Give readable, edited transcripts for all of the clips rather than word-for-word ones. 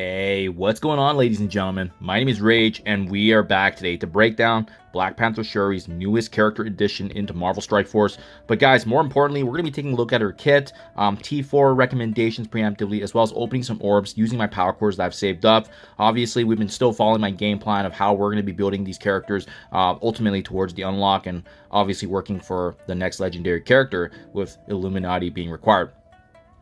Hey, what's going on, ladies and gentlemen? My name is Rage, and we are back today to break down Black Panther Shuri's newest character addition into Marvel Strike Force. But guys, more importantly, we're going to be taking a look at her kit, T4 recommendations preemptively, as well as opening some orbs using my power cores that I've saved up. Obviously, we've been still following my game plan of how we're going to be building these characters ultimately towards the unlock, and obviously working for the next legendary character with Illuminati being required.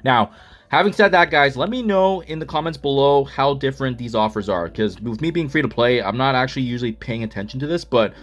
Now, having said that, guys, let me know in the comments below how different these offers are, because with me being free to play, I'm not actually usually paying attention to this, but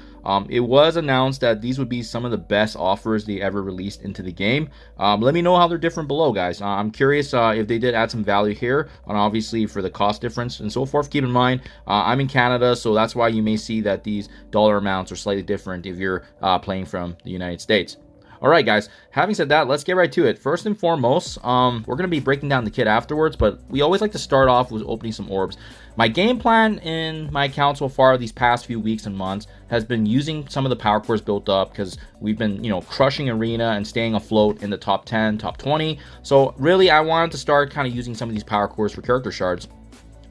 it was announced that these would be some of the best offers they ever released into the game. Let me know how they're different below, guys. I'm curious if they did add some value here, and obviously for the cost difference and so forth. Keep in mind, I'm in Canada, so that's why you may see that these dollar amounts are slightly different if you're playing from the United States. Alright guys, having said that, let's get right to it. First and foremost, we're going to be breaking down the kit afterwards, but we always like to start off with opening some orbs. My game plan in my account so far these past few weeks and months has been using some of the power cores built up, because we've been, crushing arena and staying afloat in the top 10, top 20. So really, I wanted to start kind of using some of these power cores for character shards.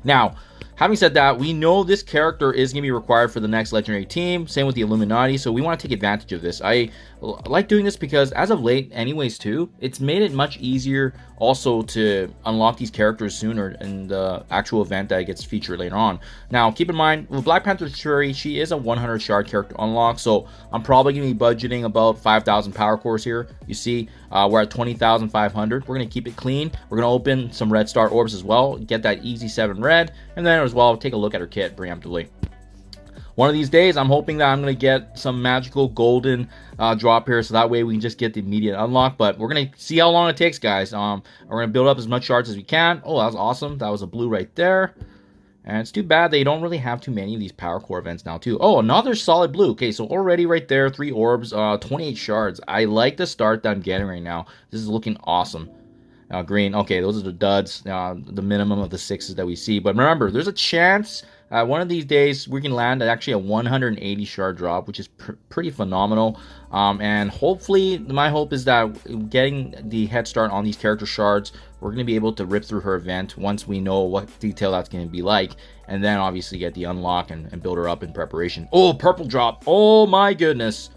Now, having said that, we know this character is going to be required for the next legendary team. Same with the Illuminati, so we want to take advantage of this. I like doing this because as of late, anyways, too, it's made it much easier also to unlock these characters sooner in the actual event that gets featured later on. Now, keep in mind, with Black Panther Shuri, she is a 100 shard character unlock, so I'm probably going to be budgeting about 5,000 power cores here. You see, we're at 20,500. We're going to keep it clean. We're going to open some red star orbs as well, get that easy 7 red, and then as well take a look at her kit preemptively. One of these days, I'm hoping that I'm going to get some magical golden drop here, so that way we can just get the immediate unlock. But we're going to see how long it takes, guys. We're going to build up as much shards as we can. Oh, that was awesome. That was a blue right there. And it's too bad they don't really have too many of these power core events now, too. Oh, another solid blue. Okay, so already right there, 3 orbs, 28 shards. I like the start that I'm getting right now. This is looking awesome. Green. Okay, those are the duds, the minimum of the 6s that we see. But remember, there's a chance one of these days we can land at actually a 180 shard drop, which is pretty phenomenal. And hopefully, my hope is that getting the head start on these character shards, we're going to be able to rip through her event once we know what detail that's going to be like, and then obviously get the unlock and build her up in preparation. Oh, purple drop. Oh my goodness.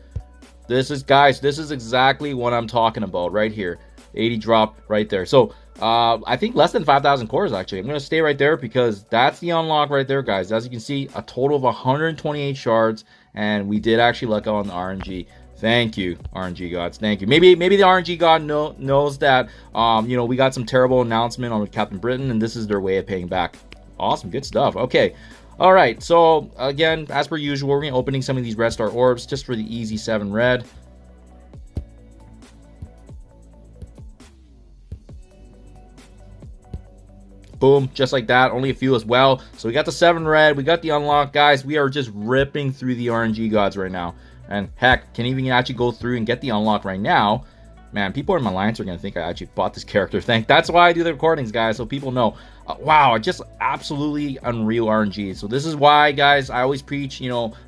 This is, guys, this is exactly what I'm talking about right here. 80 drop right there. So I think less than 5,000 cores actually. I'm going to stay right there because that's the unlock right there, guys. As you can see, a total of 128 shards, and we did actually luck out on the RNG. Thank you, RNG gods. Thank you. Maybe the RNG god knows that we got some terrible announcement on Captain Britain, and this is their way of paying back. Awesome, good stuff. Okay. All right. So again, as per usual, we're going to be opening some of these red star orbs just for the easy 7 red. Boom, just like that. Only a few as well. So we got the 7 red. We got the unlock, guys. We are just ripping through the RNG gods right now. And heck, can even actually go through and get the unlock right now. Man, people in my alliance are going to think I actually bought this character. That's why I do the recordings, guys, so people know. Wow, just absolutely unreal RNG. So this is why, guys, I always preach,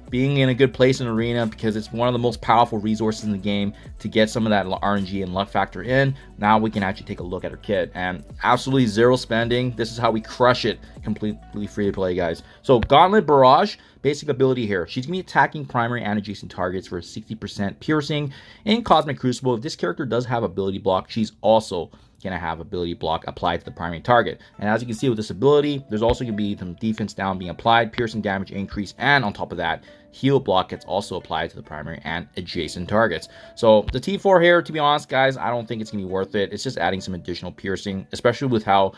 being in a good place in arena, because it's one of the most powerful resources in the game to get some of that RNG and luck factor in. Now we can actually take a look at her kit, and absolutely zero spending. This is how we crush it, completely free to play, guys. So Gauntlet Barrage, basic ability here. She's going to be attacking primary and adjacent targets for 60% piercing. In Cosmic Crucible, if this character does have ability block, she's also going to have ability block applied to the primary target. And as you can see with this ability, there's also going to be some defense down being applied, piercing damage increase, and on top of that, heal block gets also applied to the primary and adjacent targets. So the T4 here, to be honest, guys, I don't think it's going to be worth it. It's just adding some additional piercing, especially with how,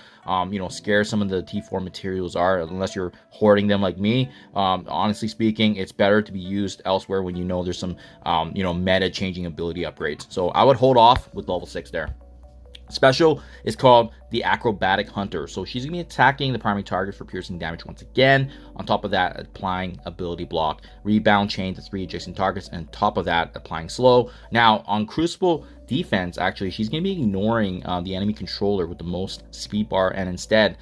scarce some of the T4 materials are, unless you're hoarding them like me. Honestly speaking, it's better to be used elsewhere when there's some, meta changing ability upgrades. So I would hold off with level 6 there. Special is called the Acrobatic Hunter. So she's going to be attacking the primary target for piercing damage once again. On top of that, applying ability block, rebound chain to 3 adjacent targets, and on top of that, applying slow. Now, on Crucible defense, actually, she's going to be ignoring the enemy controller with the most speed bar, and instead,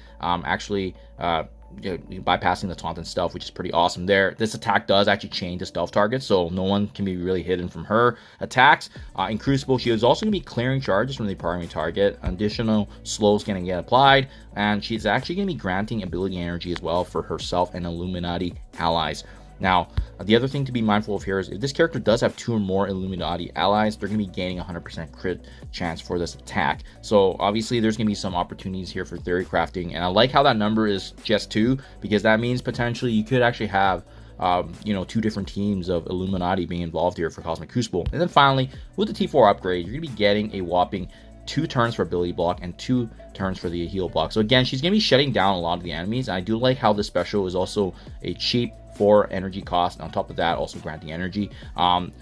bypassing the taunt and stealth, which is pretty awesome there. This attack does actually chain to stealth targets, so no one can be really hidden from her attacks. In Crucible, she is also going to be clearing charges from the primary target. Additional slows going to get applied, and she's actually going to be granting ability energy as well for herself and Illuminati allies. Now, the other thing to be mindful of here is if this character does have 2 or more Illuminati allies, they're going to be gaining 100% crit chance for this attack. So obviously there's going to be some opportunities here for theory crafting, and I like how that number is just 2, because that means potentially you could actually have 2 different teams of Illuminati being involved here for Cosmic Crucible. And then finally, with the T4 upgrade, you're going to be getting a whopping 2 turns for ability block and 2 turns for the heal block. So again, she's going to be shutting down a lot of the enemies. And I do like how this special is also a cheap 4 energy cost. On top of that, also granting energy.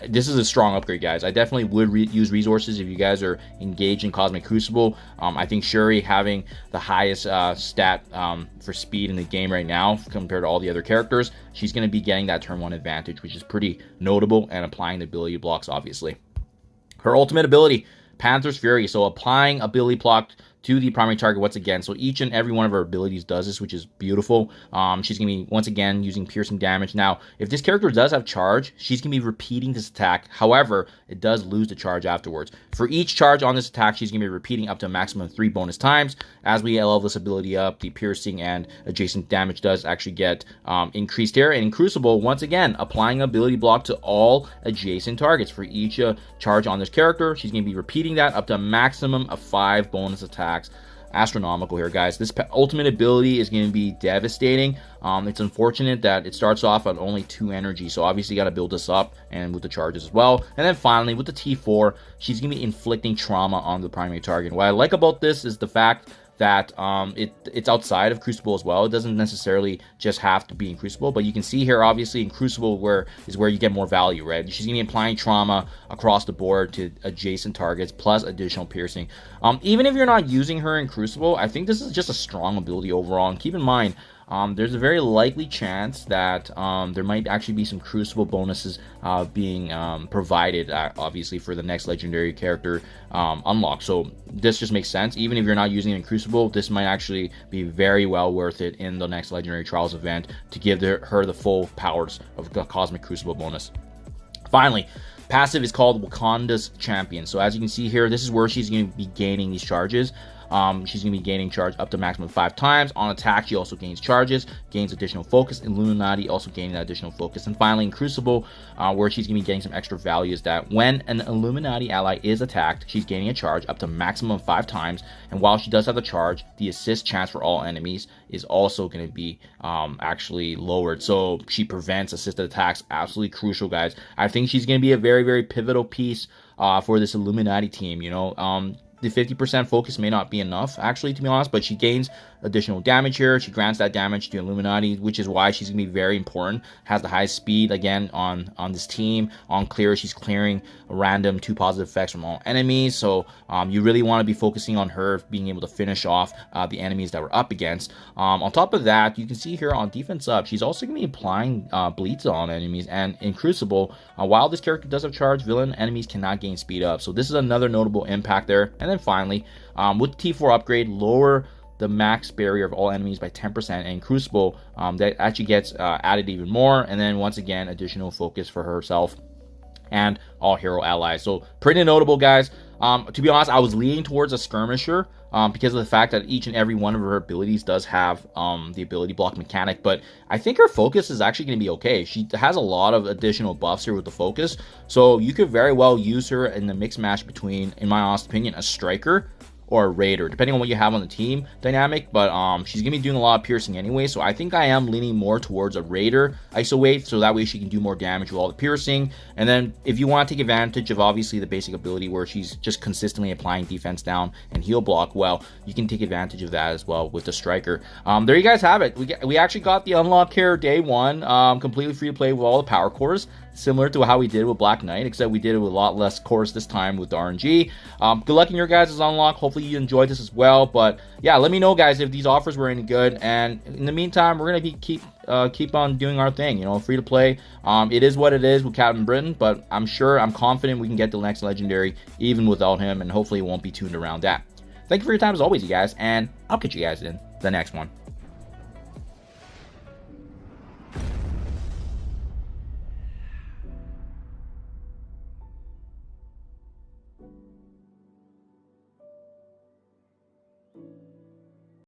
This is a strong upgrade, guys. I definitely would use resources if you guys are engaged in Cosmic Crucible. I think Shuri having the highest stat for speed in the game right now compared to all the other characters, she's going to be getting that turn 1 advantage, which is pretty notable, and applying the ability blocks, obviously. Her ultimate ability, Panther's Fury. So applying ability block to the primary target once again. So each and every one of her abilities does this, which is beautiful. She's going to be, once again, using piercing damage. Now, if this character does have charge, she's going to be repeating this attack. However, it does lose the charge afterwards. For each charge on this attack, she's going to be repeating up to a maximum of 3 bonus times. As we level this ability up, the piercing and adjacent damage does actually get increased here. And in Crucible, once again, applying ability block to all adjacent targets. For each charge on this character, she's going to be repeating that up to a maximum of 5 bonus attacks. Astronomical here, guys. This ultimate ability is going to be devastating. It's unfortunate that it starts off at only 2 energy, so obviously you got to build this up, and with the charges as well. And then finally, with the T4, she's going to be inflicting trauma on the primary target. What I like about this is the fact that it's outside of Crucible as well. It doesn't necessarily just have to be in Crucible, but you can see here, obviously, in Crucible where you get more value, right? She's going to be applying trauma across the board to adjacent targets, plus additional piercing. Even if you're not using her in Crucible, I think this is just a strong ability overall. And keep in mind, there's a very likely chance that there might actually be some Crucible bonuses being provided, obviously, for the next legendary character unlock. So this just makes sense. Even if you're not using it in Crucible, this might actually be very well worth it in the next Legendary Trials event to give her the full powers of the Cosmic Crucible bonus. Finally, passive is called Wakanda's Champion. So as you can see here, this is where she's going to be gaining these charges. She's going to be gaining charge up to maximum 5 times. On attack, she also gains charges, gains additional focus. Illuminati also gaining that additional focus. And finally, in Crucible, where she's going to be getting some extra value, is that when an Illuminati ally is attacked, she's gaining a charge up to maximum 5 times. And while she does have the charge, the assist chance for all enemies is also going to be actually lowered. So she prevents assisted attacks. Absolutely crucial, guys. I think she's going to be a very, very pivotal piece for this Illuminati team. The 50% focus may not be enough, actually, to be honest, but she gains additional damage here. She grants that damage to Illuminati, which is why she's going to be very important. Has the highest speed, again, on this team. On clear, she's clearing a random 2 positive effects from all enemies. So you really want to be focusing on her being able to finish off the enemies that we're up against. On top of that, you can see here on defense up, she's also going to be applying bleeds on enemies. And in Crucible, while this character does have charge, villain enemies cannot gain speed up. So this is another notable impact there. And then finally, with the T4 upgrade, lower the max barrier of all enemies by 10%, and in Crucible, that actually gets added even more. And then once again, additional focus for herself and all hero allies. So pretty notable, guys. To be honest, I was leaning towards a skirmisher because of the fact that each and every one of her abilities does have the ability block mechanic, but I think her focus is actually going to be okay. She has a lot of additional buffs here with the focus, so you could very well use her in the mix match between, in my honest opinion, a striker or a raider, depending on what you have on the team dynamic. But she's gonna be doing a lot of piercing anyway, so I think I am leaning more towards a raider ISO-8, so that way she can do more damage with all the piercing. And then if you want to take advantage of obviously the basic ability where she's just consistently applying defense down and heal block, well, you can take advantage of that as well with the striker. There you guys have it. We actually got the unlock here day 1, completely free to play with all the power cores, similar to how we did with Black Knight, except we did it with a lot less cores this time with the RNG. Good luck in your guys' unlock. Hopefully you enjoyed this as well. But yeah, let me know, guys, if these offers were any good. And in the meantime, we're gonna keep on doing our thing. Free to play. It is what it is with Captain Britain, but I'm confident we can get the next legendary even without him, and hopefully it won't be tuned around that. Thank you for your time as always, you guys, and I'll catch you guys in the next one.